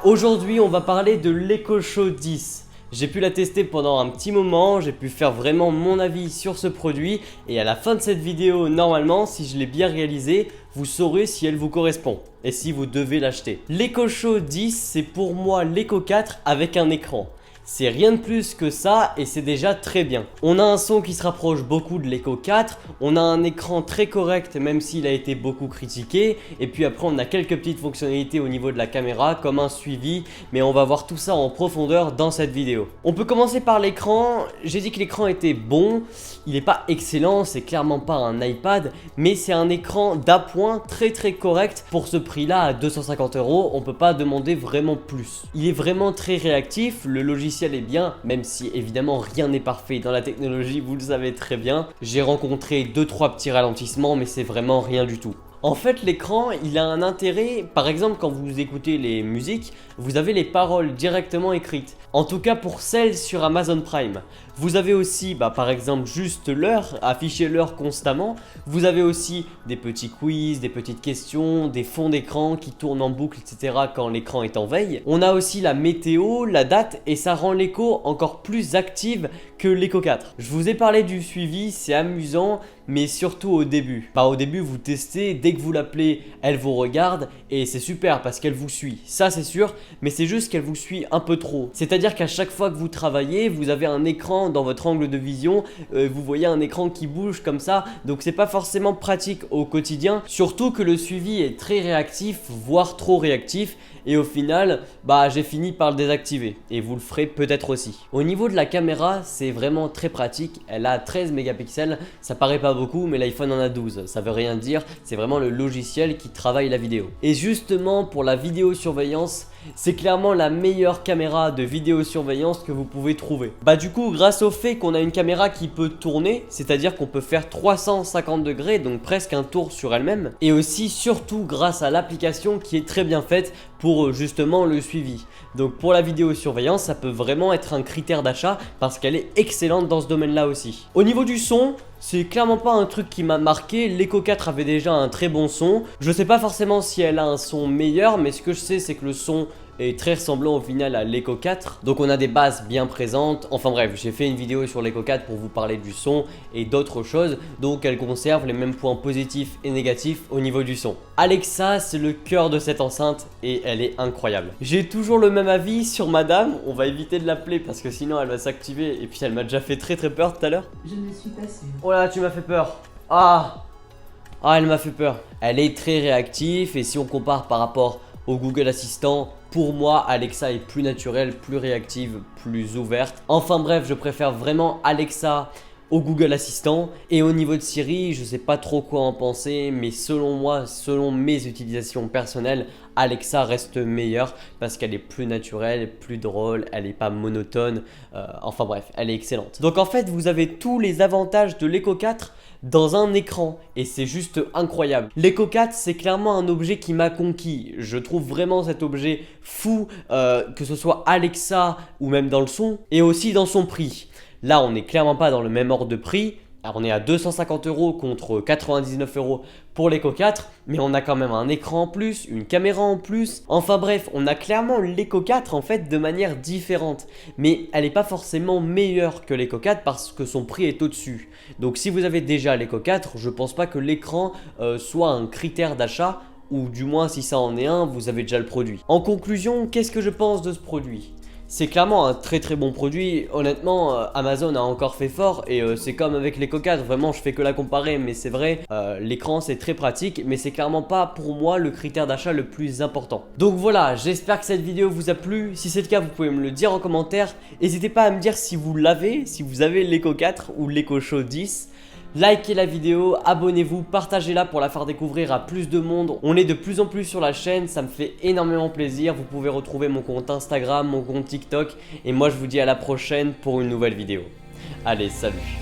Aujourd'hui, on va parler de l'EcoShow 10. J'ai pu la tester pendant un petit moment, j'ai pu faire vraiment mon avis sur ce produit et à la fin de cette vidéo, normalement, si je l'ai bien réalisé, vous saurez si elle vous correspond et si vous devez l'acheter. L'EcoShow 10, c'est pour moi l'Eco 4 avec un écran. C'est rien de plus que ça et c'est déjà très bien. On a un son qui se rapproche beaucoup de l'Eco 4, on a un écran très correct même s'il a été beaucoup critiqué, et puis après on a quelques petites fonctionnalités au niveau de la caméra comme un suivi, mais on va voir tout ça en profondeur dans cette vidéo. On peut commencer par l'écran. J'ai dit que l'écran était bon, il n'est pas excellent, c'est clairement pas un iPad, mais c'est un écran d'appoint très correct pour ce prix là à 250 €, on peut pas demander vraiment plus. Il est vraiment très réactif, le logiciel est bien, même si évidemment rien n'est parfait dans la technologie, vous le savez très bien. J'ai rencontré 2-3 petits ralentissements, mais c'est vraiment rien du tout. En fait, l'écran, il a un intérêt, par exemple quand vous écoutez les musiques, vous avez les paroles directement écrites. En tout cas pour celles sur Amazon Prime. Vous avez aussi, par exemple, juste l'heure, afficher l'heure constamment. Vous avez aussi des petits quiz, des petites questions, des fonds d'écran qui tournent en boucle, etc. quand l'écran est en veille. On a aussi la météo, la date, et ça rend l'écho encore plus active que l'Eco 4. Je vous ai parlé du suivi, c'est amusant, mais surtout au début. Au début, vous testez, dès que vous l'appelez, elle vous regarde, et c'est super parce qu'elle vous suit. Ça, c'est sûr, mais c'est juste qu'elle vous suit un peu trop. C'est-à-dire qu'à chaque fois que vous travaillez, vous avez un écran dans votre angle de vision, vous voyez un écran qui bouge comme ça, donc c'est pas forcément pratique au quotidien, surtout que le suivi est très réactif, voire trop réactif, et au final, j'ai fini par le désactiver, et vous le ferez peut-être aussi. Au niveau de la caméra, c'est vraiment très pratique, elle a 13 mégapixels, ça paraît pas beaucoup, mais l'iPhone en a 12, ça veut rien dire, c'est vraiment le logiciel qui travaille la vidéo. Et justement, pour la vidéosurveillance, c'est clairement la meilleure caméra de vidéosurveillance que vous pouvez trouver. Du coup, grâce au fait qu'on a une caméra qui peut tourner, c'est-à-dire qu'on peut faire 350 degrés, donc presque un tour sur elle-même, et aussi surtout grâce à l'application qui est très bien faite pour justement le suivi. Donc pour la vidéosurveillance, ça peut vraiment être un critère d'achat parce qu'elle est excellente dans ce domaine-là aussi. Au niveau du son, c'est clairement pas un truc qui m'a marqué. L'Eco 4 avait déjà un très bon son. Je sais pas forcément si elle a un son meilleur, mais ce que je sais, c'est que le son est très ressemblant au final à l'Eco 4. Donc on a des basses bien présentes. Enfin bref, j'ai fait une vidéo sur l'Eco 4 pour vous parler du son et d'autres choses. Donc elle conserve les mêmes points positifs et négatifs au niveau du son. Alexa, c'est le cœur de cette enceinte et elle est incroyable. J'ai toujours le même avis sur madame. On va éviter de l'appeler parce que sinon elle va s'activer. Et puis elle m'a déjà fait très peur tout à l'heure. Je ne suis pas sûre. Oh là, tu m'as fait peur. Elle m'a fait peur. Elle est très réactive et si on compare par rapport au Google Assistant, pour moi, Alexa est plus naturelle, plus réactive, plus ouverte. Enfin bref, je préfère vraiment Alexa au Google Assistant. Et au niveau de Siri, je sais pas trop quoi en penser, mais selon moi, selon mes utilisations personnelles, Alexa reste meilleure parce qu'elle est plus naturelle, plus drôle, elle n'est pas monotone. Enfin bref, elle est excellente. Donc en fait, vous avez tous les avantages de l'Eco 4 dans un écran et c'est juste incroyable. L'Eco 4, c'est clairement un objet qui m'a conquis. Je trouve vraiment cet objet fou, que ce soit Alexa ou même dans le son et aussi dans son prix. Là, on n'est clairement pas dans le même ordre de prix. Alors, on est à 250 € contre 99 € pour l'Eco 4, mais on a quand même un écran en plus, une caméra en plus. Enfin bref, on a clairement l'Eco 4 en fait de manière différente, mais elle n'est pas forcément meilleure que l'Eco 4 parce que son prix est au-dessus. Donc si vous avez déjà l'Eco 4, je pense pas que l'écran soit un critère d'achat, ou du moins si ça en est un, vous avez déjà le produit. En conclusion, qu'est-ce que je pense de ce produit ? C'est clairement un très bon produit. Honnêtement, Amazon a encore fait fort et c'est comme avec l'Eco 4, vraiment je fais que la comparer, mais c'est vrai, l'écran c'est très pratique, mais c'est clairement pas pour moi le critère d'achat le plus important. Donc voilà, j'espère que cette vidéo vous a plu. Si c'est le cas, vous pouvez me le dire en commentaire. N'hésitez pas à me dire si vous l'avez, si vous avez l'Eco 4 ou l'EcoShow 10. Likez la vidéo, abonnez-vous, partagez-la pour la faire découvrir à plus de monde. On est de plus en plus sur la chaîne, ça me fait énormément plaisir. Vous pouvez retrouver mon compte Instagram, mon compte TikTok. Et moi je vous dis à la prochaine pour une nouvelle vidéo. Allez, salut!